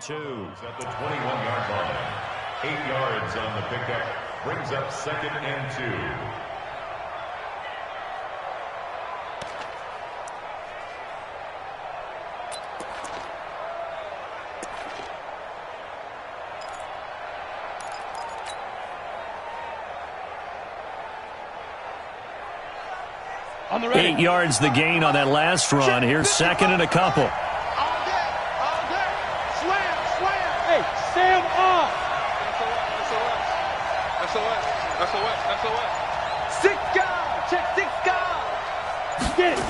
2. At the 21-yard line. 8 yards on the pickup. Brings up 2nd and 2. On the ready. 8 yards the gain on that last run. Here's 2nd and a couple. All day. Slam. Hey, Sam off. SOS. 6 guys. Check 6 guys. Get it.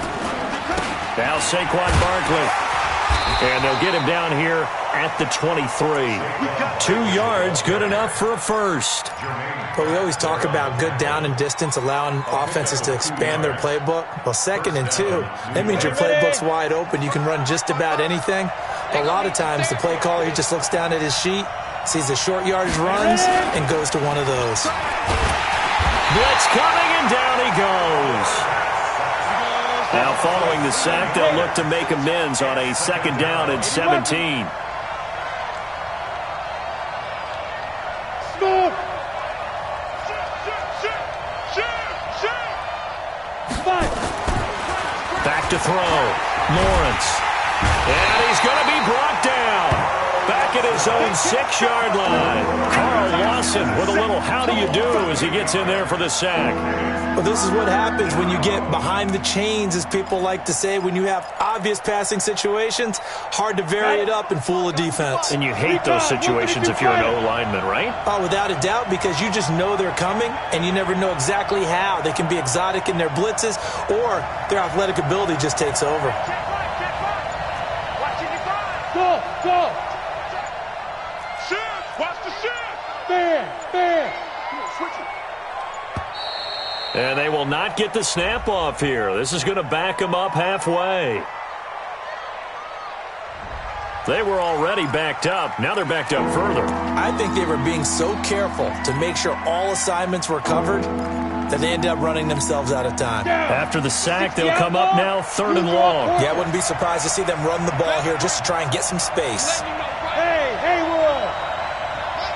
Now Saquon Barkley. And they'll get him down here at the 23. 2 yards, good enough for a first. But we always talk about good down and distance, allowing offenses to expand their playbook. Well, 2nd and 2, that means your playbook's wide open. You can run just about anything. But a lot of times, the play caller, he just looks down at his sheet, sees the short yardage runs, and goes to one of those. Blitz coming, and down he goes. Now, following the sack, they'll look to make amends on a 2nd down and 17. Back to throw. Lawrence. And he's going to be brought down. Back at his own 6-yard line. Carl Lawson with a little how do you do as he gets in there for the sack. Well, this is what happens when you get behind the chains, as people like to say. When you have obvious passing situations, hard to vary it up and fool a defense. And you hate those situations if you're an O-lineman, right? Oh, without a doubt, because you just know they're coming, and you never know exactly how. They can be exotic in their blitzes, or their athletic ability just takes over. Go. Watch the shit. Fair. Switch it. And they will not get the snap off here. This is going to back them up halfway. They were already backed up. Now they're backed up further. I think they were being so careful to make sure all assignments were covered that they ended up running themselves out of time. After the sack, they'll come up now 3rd and long. Yeah, I wouldn't be surprised to see them run the ball here just to try and get some space. Hey, Haywood.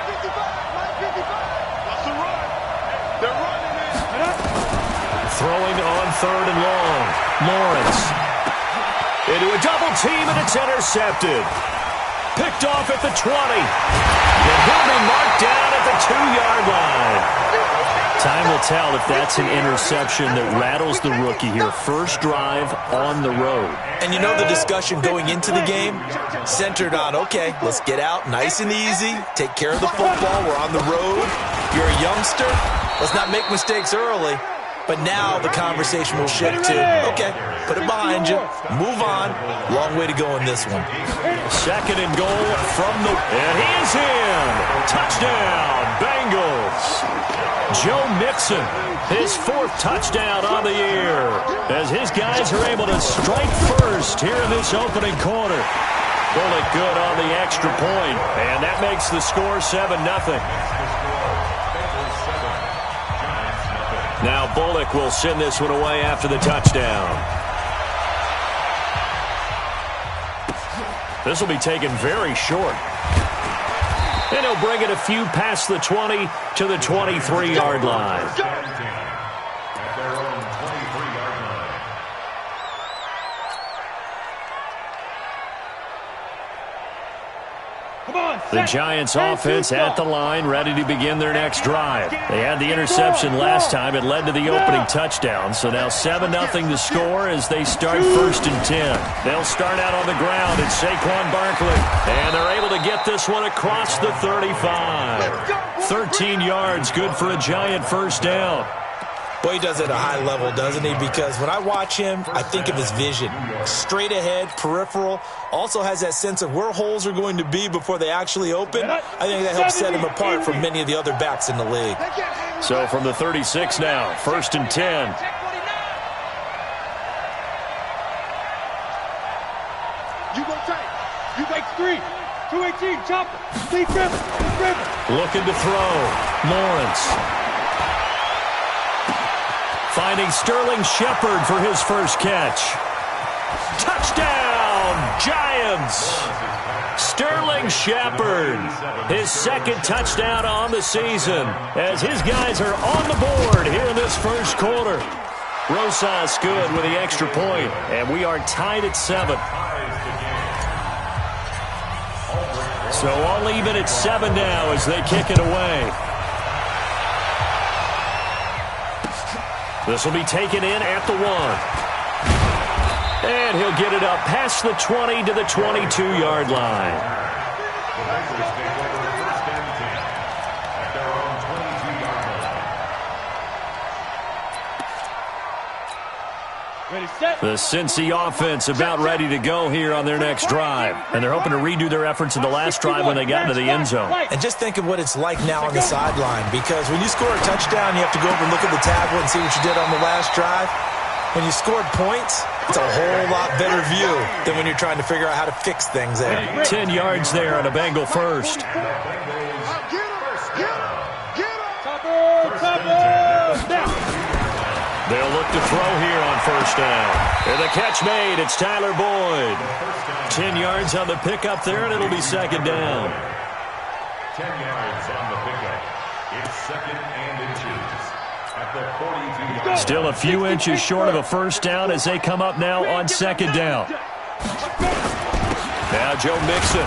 55. That's a run. They're running it. Throwing on 3rd and long. Lawrence. Into a double team, and it's intercepted. Picked off at the 20. And he'll be marked down at the 2-yard line. Time will tell if that's an interception that rattles the rookie here. First drive on the road. And you know the discussion going into the game centered on, okay, let's get out nice and easy, take care of the football, we're on the road, you're a youngster, let's not make mistakes early. But now the conversation will shift to, okay, put it behind you, move on. Long way to go in this one. 2nd and goal from the... And he is in! Touchdown, Bengals! Joe Mixon, his 4th touchdown on the year, as his guys are able to strike first here in this opening quarter. Bullock good on the extra point, and that makes the score 7-0. Now Bullock will send this one away after the touchdown. This will be taken very short. And he'll bring it a few past the 20 to the 23-yard line. At their own 23-yard line. The Giants offense at the line, ready to begin their next drive. They had the interception last time. It led to the opening touchdown. So now 7-0 to score as they start 1st and 10. They'll start out on the ground. It's Saquon Barkley. And they're able to get this one across the 35. 13 yards, good for a Giant first down. Boy, he does it at a high level, doesn't he? Because when I watch him, I think of his vision. Straight ahead, peripheral. Also has that sense of where holes are going to be before they actually open. I think that helps set him apart from many of the other backs in the league. So from the 36 now, 1st and 10. You go tight. You make 3. 218, chopper. Lead driven. Looking to throw. Lawrence. Finding Sterling Shepard for his first catch. Touchdown, Giants! Sterling Shepard, his second touchdown on the season, as his guys are on the board here in this first quarter. Rosas good with the extra point, and we are tied at 7. So all even at 7 now as they kick it away. This will be taken in at the 1. And he'll get it up past the 20 to the 22-yard line. The Bengals take over first and 10 at their own 22-yard line. Ready, set. The Cincy offense about ready to go here on their next drive. And they're hoping to redo their efforts in the last drive when they got into the end zone. And just think of what it's like now on the sideline, because when you score a touchdown, you have to go over and look at the tablet and see what you did on the last drive. When you scored points, it's a whole lot better view than when you're trying to figure out how to fix things there. 10 yards there on a Bengal first. Get him! They'll look to throw here on first down. And the catch made. It's Tyler Boyd. 10 yards on the pickup there, and it'll be second down. 10 yards on the pickup. It's second and inches at the 42-yard line. Still a few inches short of a first down as they come up now on second down. Now Joe Mixon.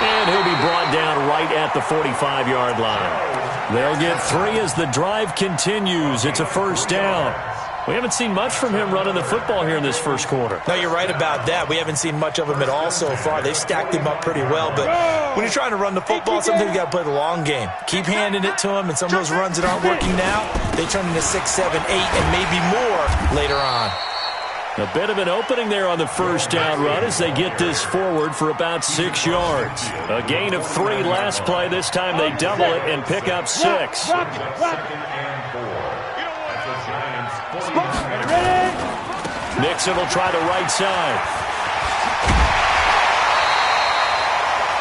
And he'll be brought down right at the 45-yard line. They'll get 3 as the drive continues. It's a first down. We haven't seen much from him running the football here in this first quarter. No, you're right about that. We haven't seen much of him at all so far. They've stacked him up pretty well, but when you're trying to run the football, sometimes you got to play the long game. Keep handing it to him, and some of those runs that aren't working now, they turn into 6, 7, 8, and maybe more later on. A bit of an opening there on the first down run as they get this forward for about 6 yards. A gain of 3 last play. This time they double it and pick up 6. Second and 4 at the Giants' 49-yard line. Mixon will try the right side.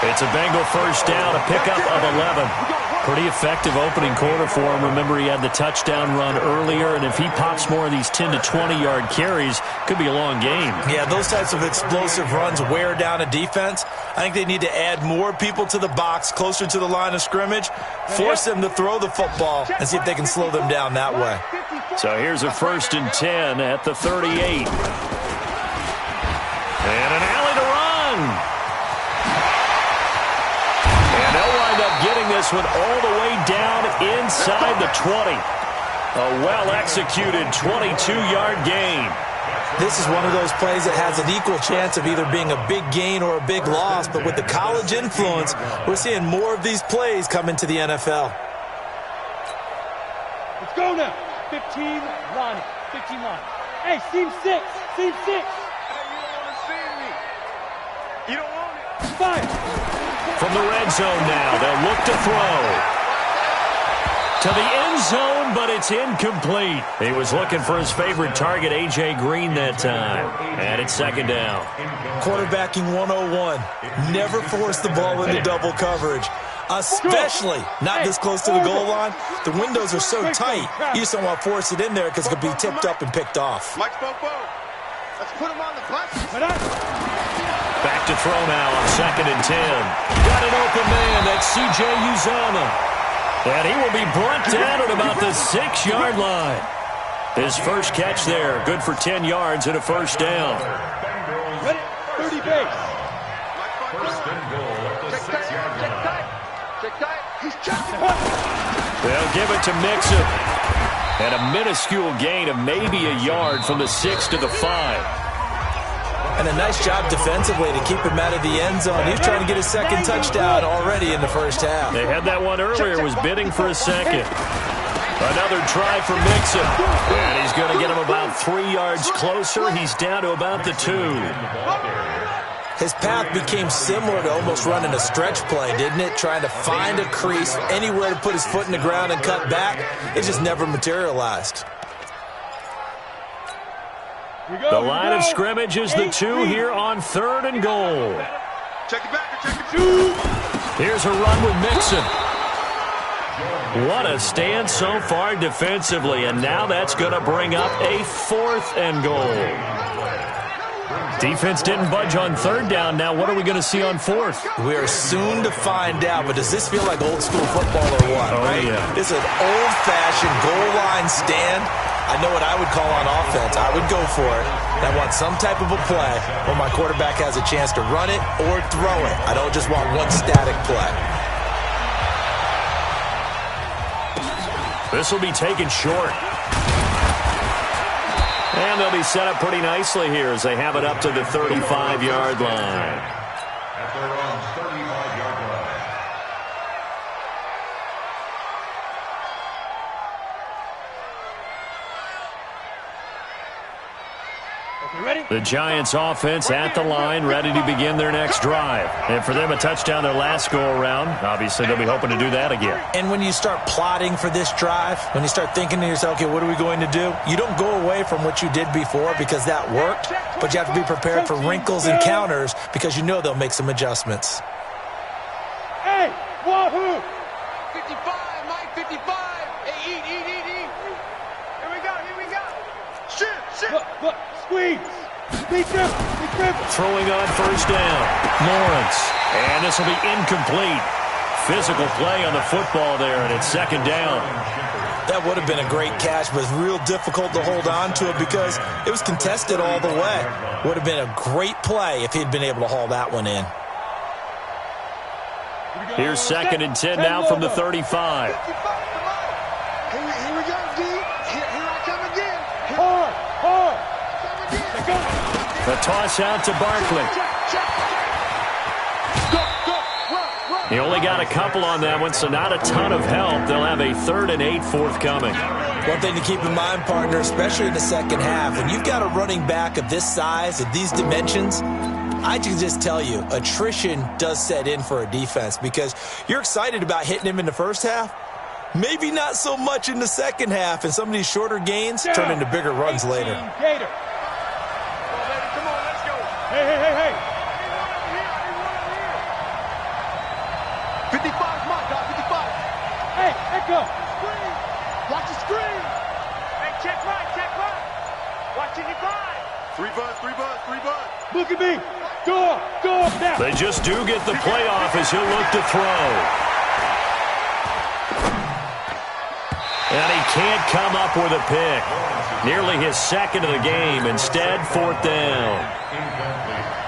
It's a Bengal first down, a pickup of 11. Pretty effective opening quarter for him. Remember, he had the touchdown run earlier, and if he pops more of these 10 to 20-yard carries, could be a long game. Yeah, those types of explosive runs wear down a defense. I think they need to add more people to the box, closer to the line of scrimmage, force them to throw the football, and see if they can slow them down that way. So here's a first and 10 at the 38. And an alley to run. And they'll wind up getting this one all the way down inside the 20. A well-executed 22-yard gain. This is one of those plays that has an equal chance of either being a big gain or a big loss, but with the college influence, we're seeing more of these plays come into the NFL. Let's go now. 15 line. 15 line. Hey, seam 6. Seam 6. Hey, you don't want to see me. You don't want it. Fire. From the red zone now, they'll look to throw. To the end zone, but it's incomplete. He was looking for his favorite target, A.J. Green, that time. And it's second down. Quarterbacking 101. Never force the ball into double coverage, especially not this close to the goal line. The windows are so tight, you just don't want to force it in there because it could be tipped up and picked off. Mike Bobo. Let's put him on the bus. Back to throw now on second and 10. Got an open man. That's C.J. Uzomah. And he will be brought down at about the 6-yard line. His first catch there, good for 10 yards and a first down. Ready? 30 base. First and goal at the 6-yard line. He's checking. They'll give it to Mixon. And a minuscule gain of maybe a yard from the 6 to the 5. And a nice job defensively to keep him out of the end zone. He's trying to get his second touchdown already in the first half. They had that one earlier, was bidding for a second. Another try for Mixon. And he's going to get him about 3 yards closer. He's down to about the 2. His path became similar to almost running a stretch play, didn't it? Trying to find a crease, anywhere to put his foot in the ground and cut back. It just never materialized. The line of scrimmage is the 2 here on third and goal. Check it back. Check it. Here's a run with Mixon. What a stand so far defensively, and now that's going to bring up a 4th and goal. Defense didn't budge on third down. Now what are we going to see on fourth? We are soon to find out, but does this feel like old school football or what? Oh, right? yeah. This is an old-fashioned goal line stand. I know what I would call on offense. I would go for it. And I want some type of a play where my quarterback has a chance to run it or throw it. I don't just want one static play. This will be taken short. And they'll be set up pretty nicely here as they have it up to the 35-yard line. At their own 35-yard line. Ready? The Giants offense at the line, ready to begin their next drive. And for them, a touchdown their last go-around. Obviously, they'll be hoping to do that again. And when you start plotting for this drive, when you start thinking to yourself, okay, what are we going to do? You don't go away from what you did before because that worked, but you have to be prepared for wrinkles and counters because you know they'll make some adjustments. Hey, wahoo! 55, Mike, 55. Hey, eat. Here we go. Shit. Look, squeeze. Beat him. Throwing on first down. Lawrence. And this will be incomplete. Physical play on the football there, and it's second down. That would have been a great catch, but it's real difficult to hold on to it because it was contested all the way. Would have been a great play if he'd been able to haul that one in. Here's second and 10 now from the 35. Here we go, D. Here I come again. Hard. The toss out to Barkley. Go, run. He only got a couple on that one, so not a ton of help. They'll have a 3rd and 8 forthcoming. One thing to keep in mind, partner, especially in the second half, when you've got a running back of this size, of these dimensions, I can just tell you, attrition does set in for a defense because you're excited about hitting him in the first half. Maybe not so much in the second half, and some of these shorter gains turn into bigger runs later. Gator. Come on, let's go. Hey. 55 is mine, dog, 55. Hey, Echo. Screen. Watch the screen. Hey, check right. Watch 55. 3 buzz. Look at me. Go up now. They just do get the play off as he'll look to throw. And he can't come up with a pick. Nearly his second of the game. Instead, 4th down.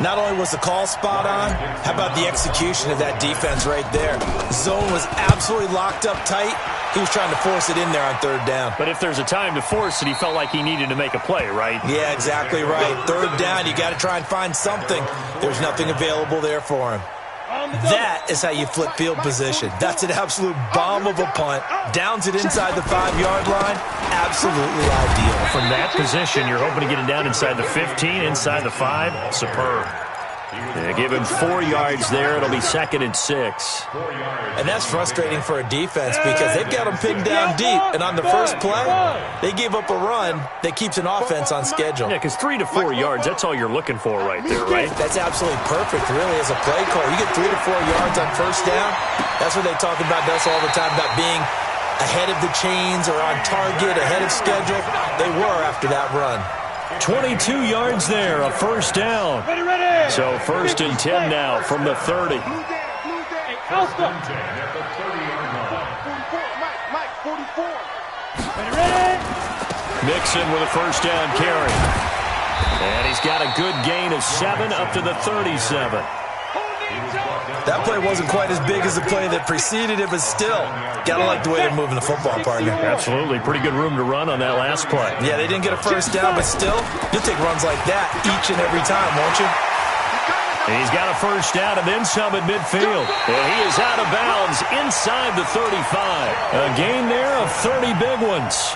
Not only was the call spot on, how about the execution of that defense right there? Zone was absolutely locked up tight. He was trying to force it in there on 3rd down. But if there's a time to force it, he felt like he needed to make a play, right? Yeah, exactly right. 3rd down, you got to try and find something. There's nothing available there for him. That is how you flip field position. That's an absolute bomb of a punt. Downs it inside the 5-yard line. Absolutely ideal. From that position, you're hoping to get it down inside the 15, inside the 5. Superb. They give him 4 yards there. It'll be 2nd and 6. And that's frustrating for a defense because they've got them pinned down deep. And on the first play, they gave up a run that keeps an offense on schedule. Yeah, because 3 to 4 yards, that's all you're looking for right there, right? That's absolutely perfect, really, as a play call. You get 3 to 4 yards on first down. That's what they talk about us all the time, about being ahead of the chains or on target, ahead of schedule. They were after that run. 22 yards there, a first down. Ready. So 1st and 10 now from the 30. Hey, Alpha. At the 30-yard line. 44, Mike, 44. Ready. Mixon with a first down carry. And he's got a good gain of 7 up to the 37. That play wasn't quite as big as the play that preceded it, but still, gotta like the way they're moving the football, partner. Absolutely. Pretty good room to run on that last play. Yeah, they didn't get a first down, but still, you'll take runs like that each and every time, won't you? He's got a first down and then some at midfield. And he is out of bounds inside the 35. A gain there of 30 big ones.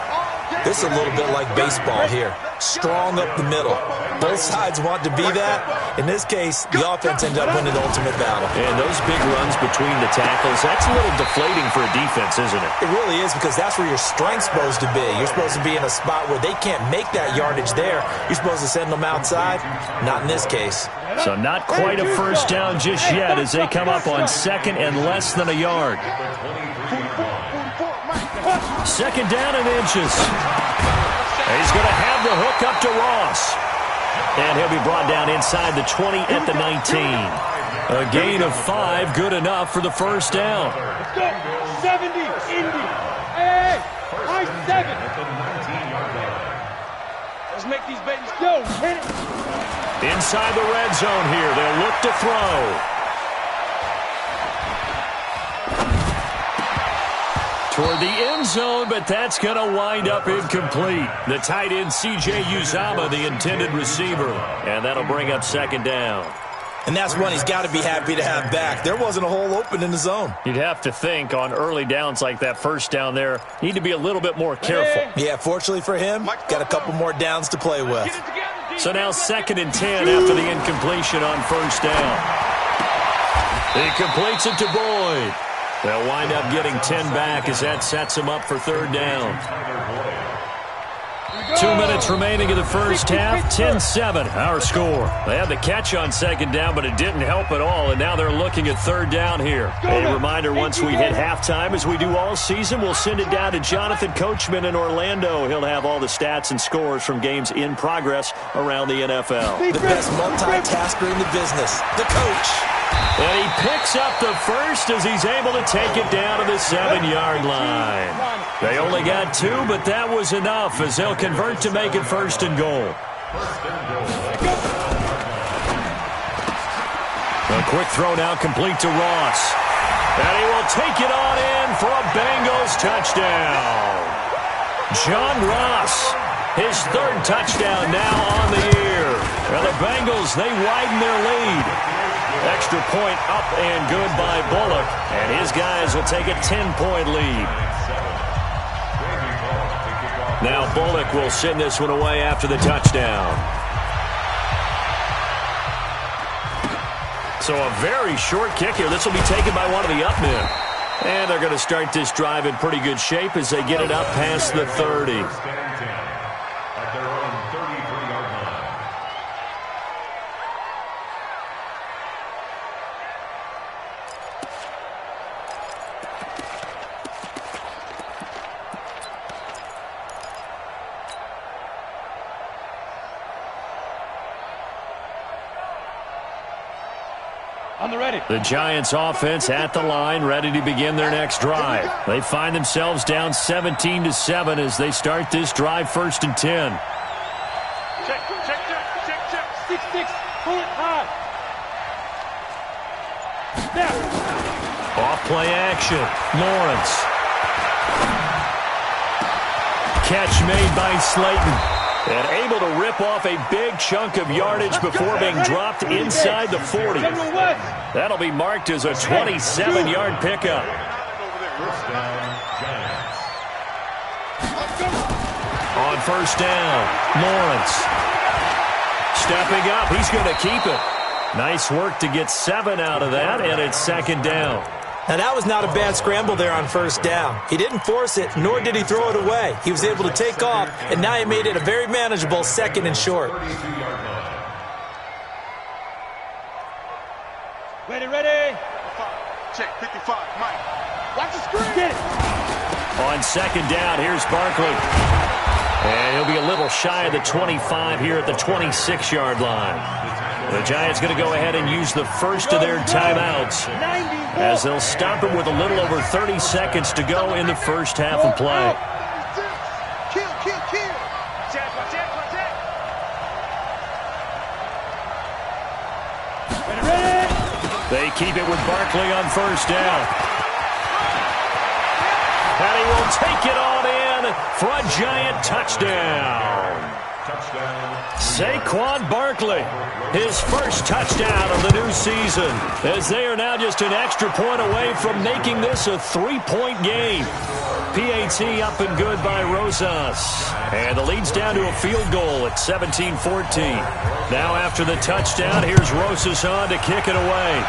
This is a little bit like baseball here. Strong up the middle. Both sides want to be that. In this case, the offense ended up winning the ultimate battle. And those big runs between the tackles, that's a little deflating for a defense, isn't it? It really is, because that's where your strength's supposed to be. You're supposed to be in a spot where they can't make that yardage there. You're supposed to send them outside. Not in this case. So not quite a first down just yet as they come up on 2nd and less than a yard. 2nd down and inches. And he's going to have the hook up to Ross. And he'll be brought down inside the 20 at the 19. A gain of 5, good enough for the first down. Let's go. 70, Indy. Hey, high 7. Let's make these babies go. Hit it. Inside the red zone here. They'll look to throw. Toward the end zone, but that's going to wind up incomplete. The tight end, C.J. Uzama, the intended receiver. And that'll bring up second down. And that's one he's got to be happy to have back. There wasn't a hole open in the zone. You'd have to think on early downs like that first down there, need to be a little bit more careful. Yeah, fortunately for him, got a couple more downs to play with. So now 2nd and 10 after the incompletion on first down. He completes it to Boyd. They'll wind up getting 10 back as that sets him up for third down. 2 minutes remaining in the first half, 10-7, our score. They had the catch on second down, but it didn't help at all, and now they're looking at third down here. A reminder, once we hit halftime, as we do all season, we'll send it down to Jonathan Coachman in Orlando. He'll have all the stats and scores from games in progress around the NFL. The best multitasker in the business, the coach. And he picks up the first as he's able to take it down to the 7-yard line. They only got 2, but that was enough as they'll convert to make it first and goal. A quick throw now complete to Ross. And he will take it on in for a Bengals touchdown. John Ross, his 3rd touchdown now on the year. And the Bengals, they widen their lead. Extra point up and good by Bullock. And his guys will take a 10-point lead. Now Bullock will send this one away after the touchdown. So a very short kick here. This will be taken by one of the up men. And they're going to start this drive in pretty good shape as they get it up past the 30. At their own 33-yard line. On the ready. The Giants offense at the line, ready to begin their next drive. They find themselves down 17-7 as they start this drive 1st and 10. Check. 6-6. Pull it high. Now. Off play action. Lawrence. Catch made by Slayton. And able to rip off a big chunk of yardage before being dropped inside the 40. That'll be marked as a 27-yard pickup. First down, Giants. On first down, Lawrence. Stepping up, he's going to keep it. Nice work to get 7 out of that, and it's second down. Now, that was not a bad scramble there on first down. He didn't force it, nor did he throw it away. He was able to take off, and now he made it a very manageable 2nd and short. 32-yard line. Ready. Check, 55, Mike. Watch the screen. Get it. On second down, here's Barkley. And he'll be a little shy of the 25 here at the 26-yard line. The Giants going to go ahead and use the first of their timeouts as they'll stop him with a little over 30 seconds to go in the first half of play. Kill. Check. Ready. They keep it with Barkley on first down. And he will take it on in for a Giant touchdown. Saquon Barkley, his first touchdown of the new season, as they are now just an extra point away from making this a 3-point game. PAT up and good by Rosas. And the lead's down to a field goal at 17-14. Now after the touchdown, here's Rosas on to kick it away.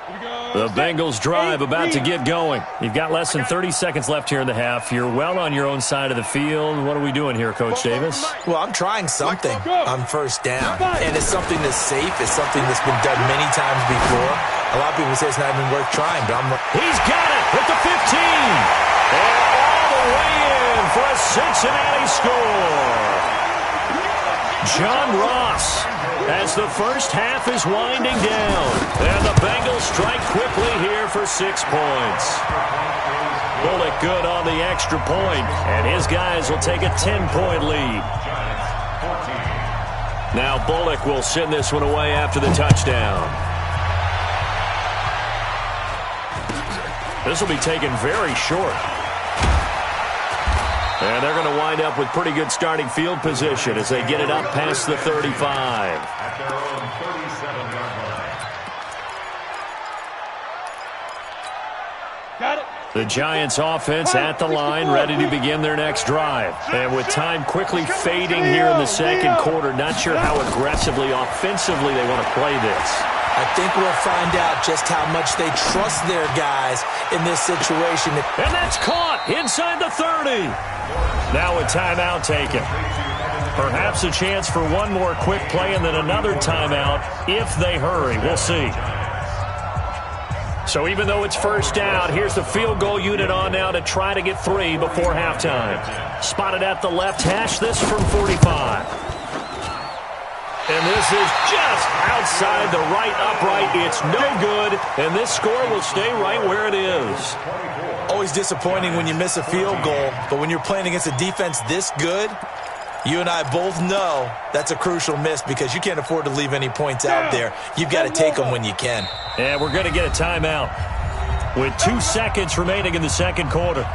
The Bengals drive about to get going. You've got less than 30 seconds left here in the half. You're well on your own side of the field. What are we doing here, Coach Davis? Well, I'm trying something on first down. And it's something that's safe. It's something that's been done many times before. A lot of people say it's not even worth trying, but I'm... He's got it at the 15. And all the way in for a Cincinnati score. John Ross, as the first half is winding down. And the Bengals strike quickly here for 6 points. Bullock good on the extra point, and his guys will take a 10-point lead. Now Bullock will send this one away after the touchdown. This will be taken very short. And they're going to wind up with pretty good starting field position as they get it up past the 35. At their own 37-yard line. Got it. The Giants offense at the line, ready to begin their next drive. And with time quickly fading here in the second quarter, not sure how aggressively, offensively they want to play this. I think we'll find out just how much they trust their guys in this situation. And that's caught inside the 30. Now a timeout taken. Perhaps a chance for one more quick play and then another timeout if they hurry. We'll see. So even though it's first down, here's the field goal unit on now to try to get 3 before halftime. Spotted at the left hash, this from 45. And this is just outside the right upright. It's no good, and this score will stay right where it is. Always disappointing when you miss a field goal, but when you're playing against a defense this good, you and I both know that's a crucial miss because you can't afford to leave any points out there. You've got to take them when you can. And we're going to get a timeout with 2 seconds remaining in the second quarter.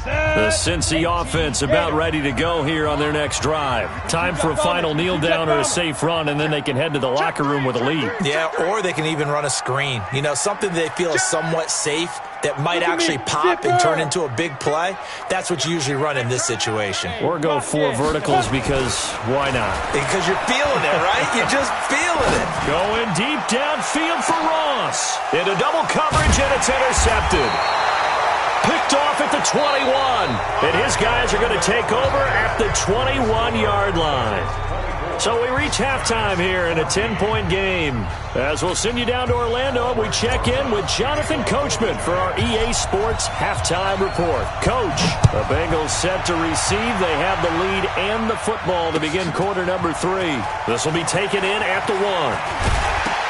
The Cincy offense about ready to go here on their next drive. Time for a final kneel down or a safe run, and then they can head to the locker room with a lead. Yeah, or they can even run a screen. You know, something they feel is somewhat safe that might actually pop and turn into a big play. That's what you usually run in this situation. Or go 4 verticals because why not? Because you're feeling it, right? You're just feeling it. Going deep downfield for Ross. Into double coverage, and it's intercepted. Picked off at the 21. And his guys are going to take over at the 21-yard line. So we reach halftime here in a 10-point game. As we'll send you down to Orlando, we check in with Jonathan Coachman for our EA Sports Halftime Report. Coach, the Bengals set to receive. They have the lead and the football to begin quarter number 3. This will be taken in at the 1.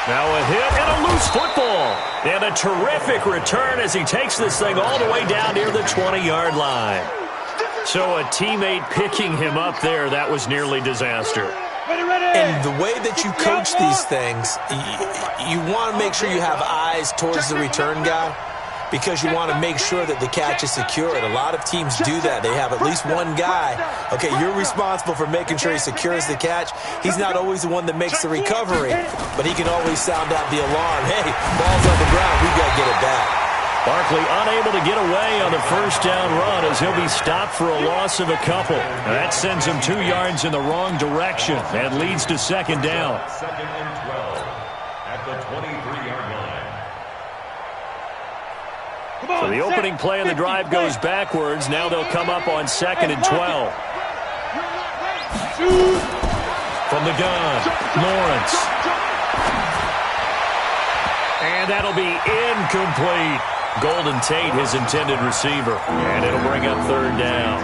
Now a hit and a loose football. And a terrific return as he takes this thing all the way down near the 20-yard line. So a teammate picking him up there, that was nearly disaster. And the way that you coach these things, you want to make sure you have eyes towards the return guy because you want to make sure that the catch is secured. A lot of teams do that. They have at least one guy. Okay, you're responsible for making sure he secures the catch. He's not always the one that makes the recovery, but he can always sound out the alarm. Hey, ball's on the ground. We've got to get it back. Barkley unable to get away on the first down run as he'll be stopped for a loss of a couple. That sends him 2 yards in the wrong direction and leads to second down. Second and 12 at the 23-yard line. So the opening play of the drive goes backwards. Now they'll come up on second and 12. From the gun, Lawrence. And that'll be incomplete. Golden Tate, his intended receiver. And it'll bring up third down.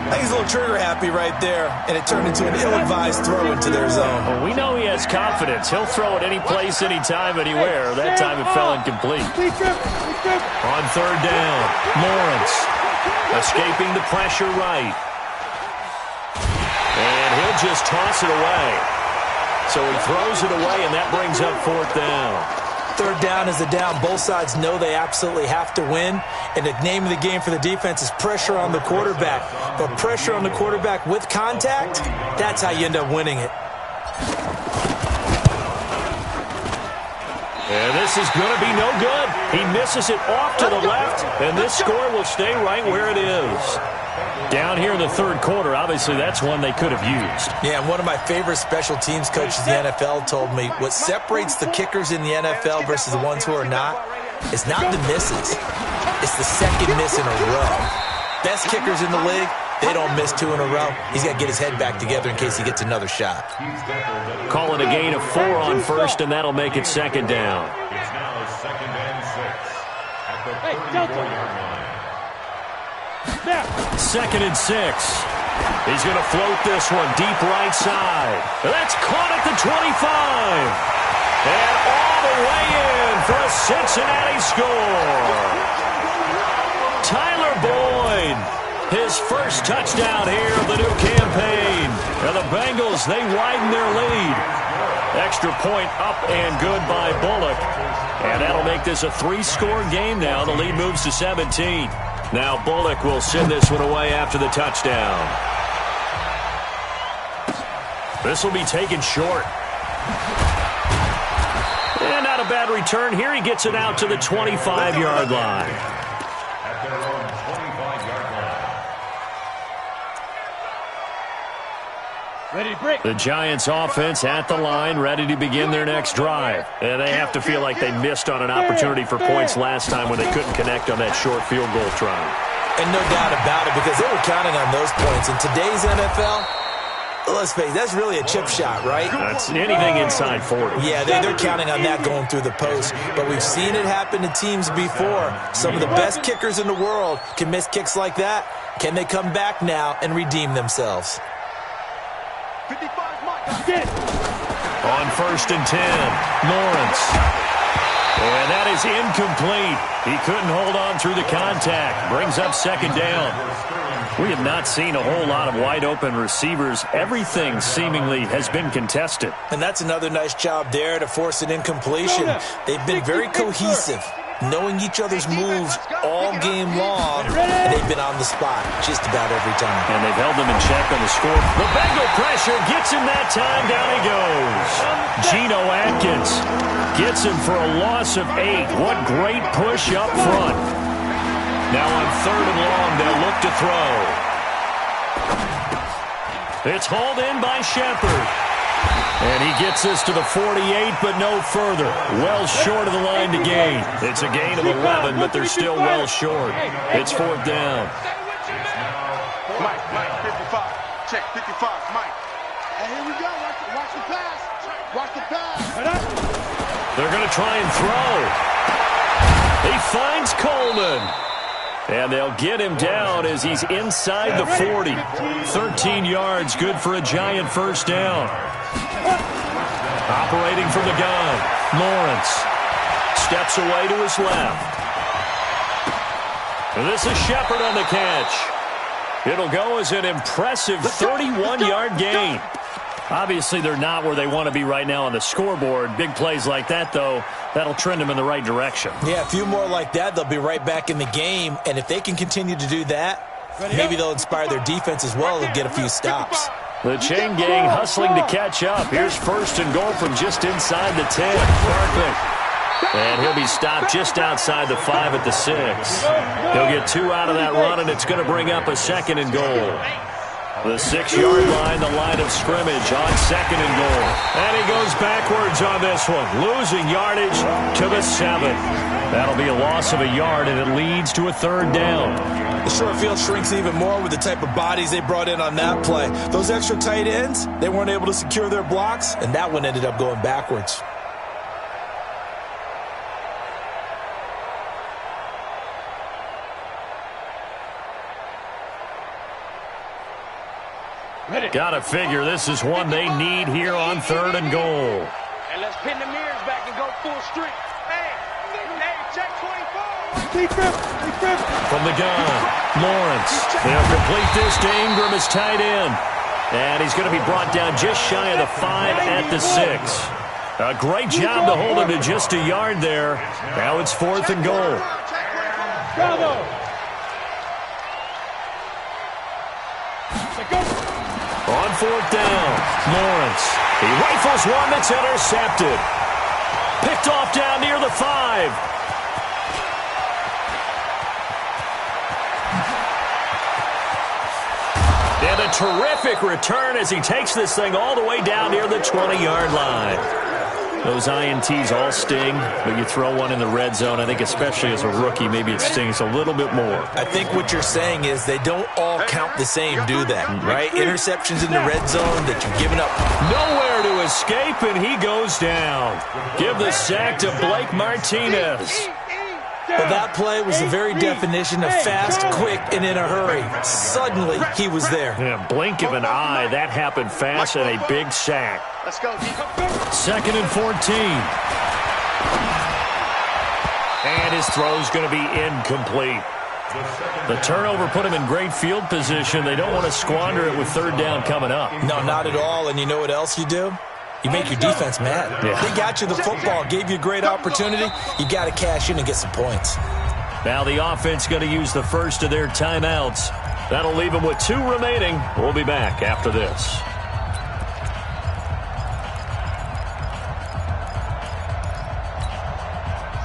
I think he's a little trigger happy right there, and it turned into an ill-advised throw into their zone. Well, we know he has confidence. He'll throw it any place, anytime, anywhere. That time it fell incomplete. On third down, Lawrence escaping the pressure right. And he'll just toss it away. So he throws it away, and that brings up fourth down. Third down is a down. Both sides know they absolutely have to win. And the name of the game for the defense is pressure on the quarterback. But pressure on the quarterback with contact, that's how you end up winning it. And this is going to be no good. He misses it off to the left, and this score will stay right where it is. Down here in the third quarter, obviously that's one they could have used. Yeah, and one of my favorite special teams coaches in the NFL told me what separates the kickers in the NFL versus the ones who are not is not the misses. It's the second miss in a row. Best kickers in the league, they don't miss 2 in a row. He's got to get his head back together in case he gets another shot. Call it a gain of 4 on first, and that'll make it second down. It's now 2nd and 6 at the 34-yard line. 2nd and 6. He's going to float this one deep right side. That's caught at the 25. And all the way in for a Cincinnati score. Tyler Boyd, his first touchdown here of the new campaign. And the Bengals, they widen their lead. Extra point up and good by Bullock. And that'll make this a 3-score game now. The lead moves to 17. Now Bullock will send this one away after the touchdown. This will be taken short. And not a bad return here. He gets it out to the 25-yard line. At their own 25-yard line. Ready to break. The Giants offense at the line, ready to begin their next drive. And they have to feel like they missed on an opportunity for points last time when they couldn't connect on that short field goal try. And no doubt about it, because they were counting on those points. In today's NFL, let's face it, that's really a chip shot, right? That's anything inside 40. Yeah, they're counting on that going through the post. But we've seen it happen to teams before. Some of the best kickers in the world can miss kicks like that. Can they come back now and redeem themselves? 55, Mike. On 1st and 10, Lawrence. And that is incomplete. He couldn't hold on through the contact. Brings up 2nd down. We have not seen a whole lot of wide-open receivers. Everything seemingly has been contested. And that's another nice job there to force an incompletion. They've been very cohesive, knowing each other's moves all game long, and they've been on the spot just about every time. And they've held them in check on the score. The Bengal pressure gets him that time. Down he goes. Geno Atkins gets him for a loss of 8. What great push up front. Now on 3rd and long, they'll look to throw. It's hauled in by Shepard. And he gets us to the 48, but no further. Well short of the line to gain. It's a gain of 11, but they're still well short. It's 4th down. Mike, 55. Check, 55, Mike. And here we go. Watch the pass. Watch the pass. They're going to try and throw. He finds Coleman. And they'll get him down as he's inside the 40. 13 yards, good for a Giant 1st down. Operating from the gun, Lawrence steps away to his left. And this is Shepard on the catch. It'll go as an impressive 31-yard gain. Obviously, they're not where they want to be right now on the scoreboard. Big plays like that, though, that'll trend them in the right direction. Yeah, a few more like that, they'll be right back in the game. And if they can continue to do that, maybe they'll inspire their defense as well and get a few stops. The chain gang hustling to catch up. Here's 1st and goal from just inside the 10. Barkley. And he'll be stopped just outside the 5 at the 6. He'll get 2 out of that run, and it's going to bring up a 2nd and goal. The 6-yard line, the line of scrimmage on 2nd and goal. And he goes backwards on this one, losing yardage to the 7. That'll be a loss of a yard, and it leads to a 3rd down. The short field shrinks even more with the type of bodies they brought in on that play. Those extra tight ends, they weren't able to secure their blocks, and that one ended up going backwards. Gotta figure this is one they need here on 3rd and goal. And let's pin the mirrors back and go full streak. Hey, check 24. From the gun, Lawrence. They'll complete this to Ingram as tight end. And he's going to be brought down just shy of the 5 at the 6. A great job to hold him to just a yard there. Now it's 4th and goal. Bravo. On 4th down, Lawrence. He rifles one that's intercepted. Picked off down near the 5. And a terrific return as he takes this thing all the way down near the 20-yard line. Those INTs all sting, but you throw one in the red zone, I think especially as a rookie, maybe it stings a little bit more. I think what you're saying is they don't all count the same, do they? Right? Interceptions in the red zone that you're giving up. Nowhere to escape, and he goes down. Give the sack to Blake Martinez. Well, that play was the very definition of fast, quick, and in a hurry. Suddenly, he was there. Yeah, blink of an eye. That happened fast and a big sack. Let's go. 2nd and 14. And his throw's going to be incomplete. The turnover put him in great field position. They don't want to squander it with 3rd down coming up. No, not at all. And you know what else you do? You make your defense mad. Yeah. They got you the football, gave you a great opportunity. You got to cash in and get some points. Now the offense going to use the first of their timeouts. That'll leave them with 2 remaining. We'll be back after this.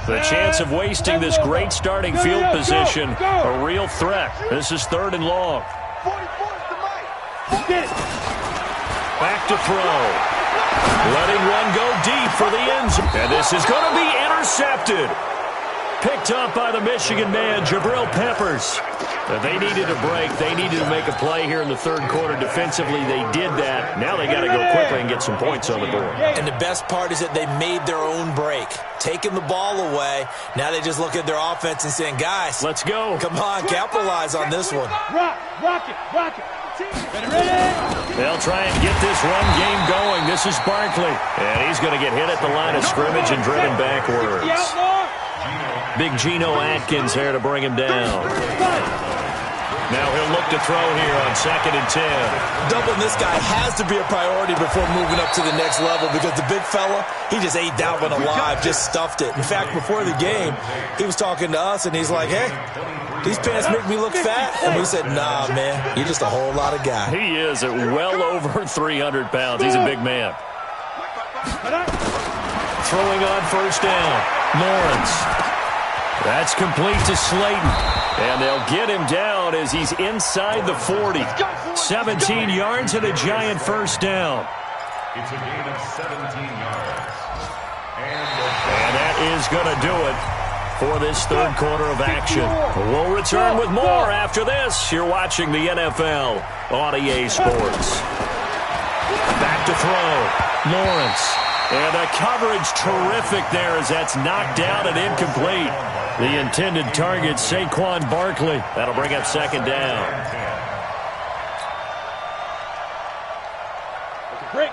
The chance of wasting this great starting field position, a real threat. This is 3rd and long. Back to throw. Letting one go deep for the end zone. And this is going to be intercepted. Picked up by the Michigan man, Jabril Peppers. They needed a break. They needed to make a play here in the 3rd quarter. Defensively, they did that. Now they got to go quickly and get some points on the board. And the best part is that they made their own break. Taking the ball away. Now they just look at their offense and saying, guys, let's go. Come on, capitalize on this one. Rock it. They'll try and get this run game going. This is Barkley. And he's going to get hit at the line of scrimmage and driven backwards. Big Geno Atkins there to bring him down. Now he'll look to throw here on 2nd and 10. Doubling this guy has to be a priority before moving up to the next level because the big fella, he just ate that one alive, just stuffed it. In fact, before the game, he was talking to us, and he's like, hey, these pants make me look fat? And we said, nah, man, you're just a whole lot of guy. He is at well over 300 pounds. He's a big man. Throwing on 1st down. Lawrence. That's complete to Slayton. And they'll get him down as he's inside the 40. 17 yards and a giant 1st down. It's a gain of 17 yards. And that is going to do it for this 3rd quarter of action. We'll return with more after this. You're watching the NFL on EA Sports. Back to throw. Lawrence. And the coverage terrific there as that's knocked down and incomplete. The intended target, Saquon Barkley. That'll bring up 2nd down. Break.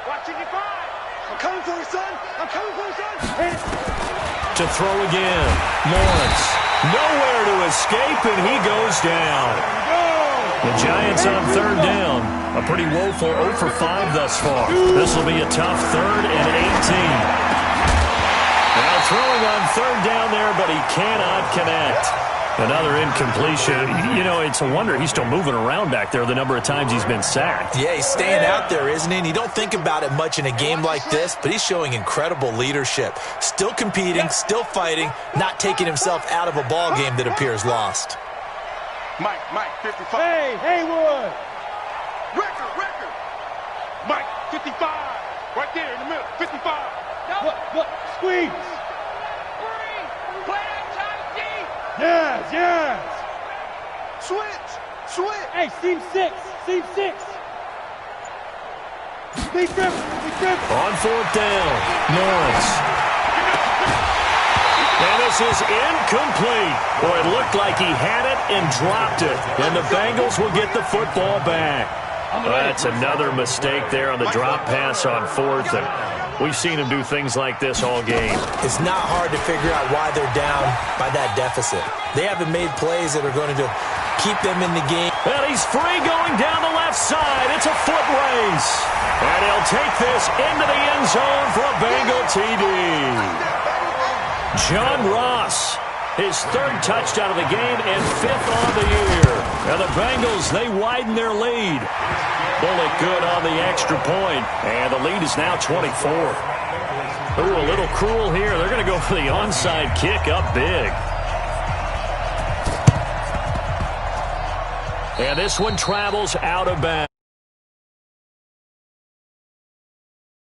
Watching you five. I'm coming for you, son. I'm coming for you, son. To throw again. Lawrence. Nowhere to escape, and he goes down. The Giants on 3rd down. A pretty woeful 0 for 5 thus far. This will be a tough 3rd and 18. Now throwing on 3rd down there, but he cannot connect. Another incompletion. You know, it's a wonder he's still moving around back there the number of times he's been sacked. Yeah, he's staying out there, isn't he? And you don't think about it much in a game like this, but he's showing incredible leadership. Still competing, still fighting, not taking himself out of a ball game that appears lost. Mike, 55. Hey, Haywood. Record. Mike, 55. Right there in the middle, 55. Look, squeeze. Play outside deep. Yes. Switch. Hey, seam 6. Big grip. On 4th down, Lawrence. And this is incomplete. Boy, it looked like he had it and dropped it. And the Bengals will get the football back. That's another mistake there on the drop pass on 4th. And we've seen him do things like this all game. It's not hard to figure out why they're down by that deficit. They haven't made plays that are going to keep them in the game. And he's free going down the left side. It's a foot race. And he'll take this into the end zone for a Bengal TD. John Ross, his 3rd touchdown of the game and 5th on the year. And the Bengals, they widen their lead. Bullet good on the extra point, and the lead is now 24. Ooh, a little cruel here. They're going to go for the onside kick up big. And this one travels out of bounds.